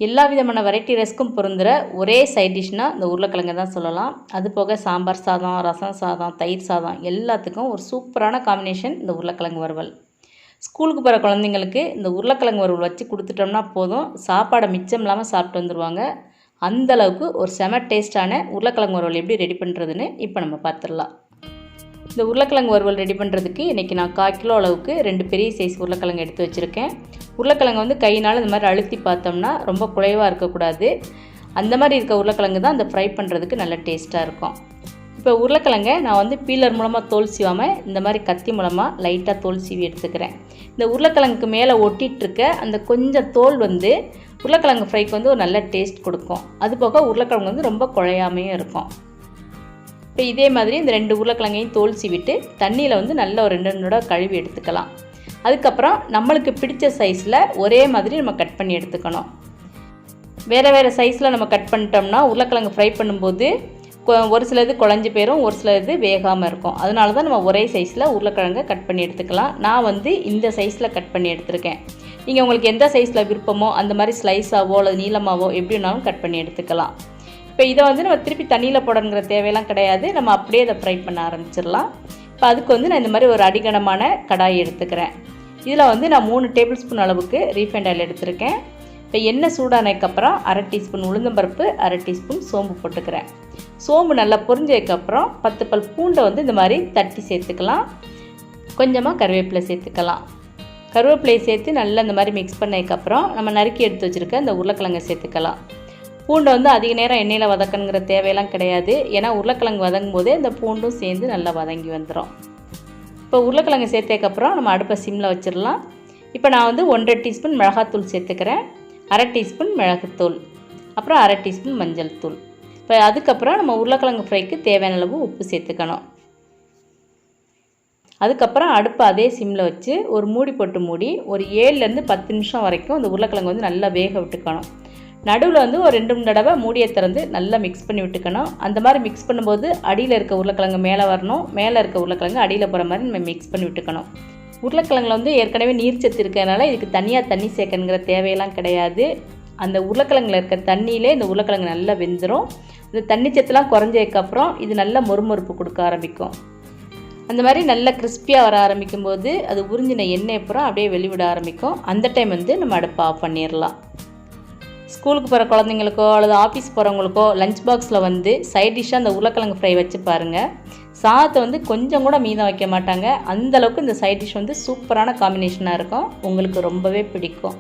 எல்லா விதமான வெரைட்டி ரைஸ்க்கும் பொருந்துகிற ஒரே சைட் டிஷ்னால் இந்த உருளைக்கிழங்கு தான் சொல்லலாம். அது போக சாம்பார் சாதம், ரசம் சாதம், தயிர் சாதம் எல்லாத்துக்கும் ஒரு சூப்பரான காம்பினேஷன் இந்த உருளைக்கிழங்கு வறுவல். ஸ்கூலுக்கு போகிற குழந்தைங்களுக்கு இந்த உருளைக்கிழங்கு வறுவல் வச்சு கொடுத்துட்டோம்னா போதும், சாப்பாடை மிச்சம் இல்லாமல் சாப்பிட்டு வந்துடுவாங்க. அந்தளவுக்கு ஒரு செம டேஸ்ட்டான உருளைக்கிழங்கு வறுவல் எப்படி ரெடி பண்ணுறதுன்னு இப்போ நம்ம பார்த்துடலாம். இந்த உருளைக்கிழங்கு வறுவல் ரெடி பண்ணுறதுக்கு இன்றைக்கி நான் 1/4 கிலோ அளவுக்கு 2 பெரிய சைஸ் உருளைக்கிழங்கு எடுத்து வச்சுருக்கேன். உருளைக்கிழங்கு வந்து கையினால் இந்த மாதிரி அழுத்தி பார்த்தோம்னா ரொம்ப குழைவாக இருக்கக்கூடாது. அந்த மாதிரி இருக்க உருளைக்கிழங்கு தான் அந்த ஃப்ரை பண்ணுறதுக்கு நல்ல டேஸ்ட்டாக இருக்கும். இப்போ உருளைக்கிழங்கை நான் வந்து பீலர் மூலமாக தோல் சீவாமல் இந்த மாதிரி கத்தி மூலமாக லைட்டாக தோல் சீவி எடுத்துக்கிறேன். இந்த உருளைக்கிழங்குக்கு மேலே ஒட்டிகிட்ருக்க அந்த கொஞ்சம் தோல் வந்து உருளைக்கிழங்கு ஃப்ரைக்கு வந்து ஒரு நல்ல டேஸ்ட் கொடுக்கும். அது போக உருளைக்கிழங்கு வந்து ரொம்ப குழையாமையும் இருக்கும். இப்போ இதே மாதிரி இந்த 2 உருளைக்கிழங்கையும் தோல் சீவிட்டு தண்ணியில் வந்து நல்ல ஒரு 2 தடவை கழுவி எடுத்துக்கலாம். அதுக்கப்புறம் நம்மளுக்கு பிடிச்ச சைஸில் ஒரே மாதிரி நம்ம கட் பண்ணி எடுத்துக்கணும். வேறு வேறு சைஸில் நம்ம கட் பண்ணிட்டோம்னா உருளைக்கிழங்கு ஃப்ரை பண்ணும்போது ஒரு சிலது குழஞ்சி போயிடும், ஒரு சிலது வேகாமல் இருக்கும். அதனால தான் நம்ம ஒரே சைஸில் உருளைக்கிழங்கை கட் பண்ணி எடுத்துக்கலாம். நான் வந்து இந்த சைஸில் கட் பண்ணி எடுத்துருக்கேன். நீங்கள் உங்களுக்கு எந்த சைஸில் விருப்பமோ அந்த மாதிரி ஸ்லைஸாவோ அல்லது நீளமாவோ எப்படி வேணாலும் கட் பண்ணி எடுத்துக்கலாம். இப்போ இதை வந்து நம்ம திருப்பி தண்ணியில் போடணுங்கிற தேவையெல்லாம் கிடையாது, நம்ம அப்படியே அதை ஃப்ரை பண்ண ஆரம்பிச்சிடலாம். இப்போ அதுக்கு வந்து நான் இந்த மாதிரி ஒரு அடிகனமான கடாய் எடுத்துக்கிறேன். இதில் வந்து நான் 3 டேபிள் ஸ்பூன் அளவுக்கு ரீஃபைண்ட் ஆயில் எடுத்துருக்கேன். இப்போ எண்ணெய் சூடானதுக்கப்புறம் 1/2 டீஸ்பூன் உளுந்தம்பருப்பு, 1/2 டீஸ்பூன் சோம்பு போட்டுக்கிறேன். சோம்பு நல்லா பொரிஞ்சதுக்கப்புறம் 10 பல் பூண்டை வந்து இந்த மாதிரி தட்டி சேர்த்துக்கலாம். கொஞ்சமாக கருவேப்பிலை சேர்த்துக்கலாம். கருவேப்பிலையை சேர்த்து நல்லா இந்த மாதிரி மிக்ஸ் பண்ணதுக்கப்புறம் நம்ம நறுக்கி எடுத்து வச்சுருக்க இந்த உருளைக்கிழங்கை சேர்த்துக்கலாம். பூண்டை வந்து அதிக நேரம் எண்ணெயில் வதக்கணுங்கிற தேவையெல்லாம் கிடையாது. ஏன்னா உருளைக்கிழங்கு வதங்கும் போதே இந்த பூண்டும் சேர்ந்து நல்லா வதங்கி வந்துடும். இப்போ உருளைக்கிழங்கு சேர்த்ததுக்கப்புறம் நம்ம அடுப்பை சிம்மில் வச்சிடலாம். இப்போ நான் வந்து 1/2 டீஸ்பூன் மிளகாத்தூள் சேர்த்துக்கிறேன், 1/2 டீஸ்பூன் மிளகுத்தூள், அப்புறம் 1/2 டீஸ்பூன் மஞ்சள் தூள். இப்போ அதுக்கப்புறம் நம்ம உருளைக்கிழங்கு ஃப்ரைக்கு தேவையான அளவு உப்பு சேர்த்துக்கணும். அதுக்கப்புறம் அடுப்பை அதே சிம்மில் வச்சு ஒரு மூடி போட்டு மூடி ஒரு 7லேருந்து 10 நிமிஷம் வரைக்கும் அந்த உருளைக்கிழங்கு வந்து நல்லா வேக விட்டுக்கணும். நடுவில் வந்து ஒரு 2-3 தடவை மூடியை திறந்து நல்லா மிக்ஸ் பண்ணி விட்டுக்கணும். அந்த மாதிரி மிக்ஸ் பண்ணும்போது அடியில் இருக்க உருளைக்கிழங்கு மேலே வரணும், மேலே இருக்க உருளைக்கிழங்கு அடியில் போகிற மாதிரி நம்ம மிக்ஸ் பண்ணி விட்டுக்கணும். உருளைக்கிழங்குல வந்து ஏற்கனவே நீர்ச்சத்து இருக்கிறதுனால இதுக்கு தனியாக தண்ணி சேர்க்கணுங்கிற தேவையெல்லாம் கிடையாது. அந்த உருளைக்கிழங்குல இருக்க தண்ணியிலே இந்த உருளைக்கிழங்கு நல்லா வெந்துடும். இந்த தண்ணி சத்துலாம் குறைஞ்சதுக்கப்புறம் இது நல்லா மொறுமொறுப்பு கொடுக்க ஆரம்பிக்கும். அந்த மாதிரி நல்லா கிறிஸ்பியாக வர ஆரம்பிக்கும் போது அது உறிஞ்சின எண்ணெய் அப்புறம் அப்படியே வெளிவிட ஆரம்பிக்கும். அந்த டைம் வந்து நம்ம அடுப்பை ஆஃப் பண்ணிடலாம். ஸ்கூலுக்கு போகிற குழந்தைங்களுக்கோ அல்லது ஆஃபீஸ் போகிறவங்களுக்கோ லஞ்ச் பாக்ஸில் வந்து சைட் டிஷ்ஷாக அந்த உருளைக்கிழங்கு ஃப்ரை வச்சு பாருங்கள். சாதத்தை வந்து கொஞ்சம் கூட மீதம் வைக்க மாட்டாங்க. அந்தளவுக்கு இந்த சைட் டிஷ் வந்து சூப்பரான காம்பினேஷனாக இருக்கும். உங்களுக்கு ரொம்பவே பிடிக்கும்.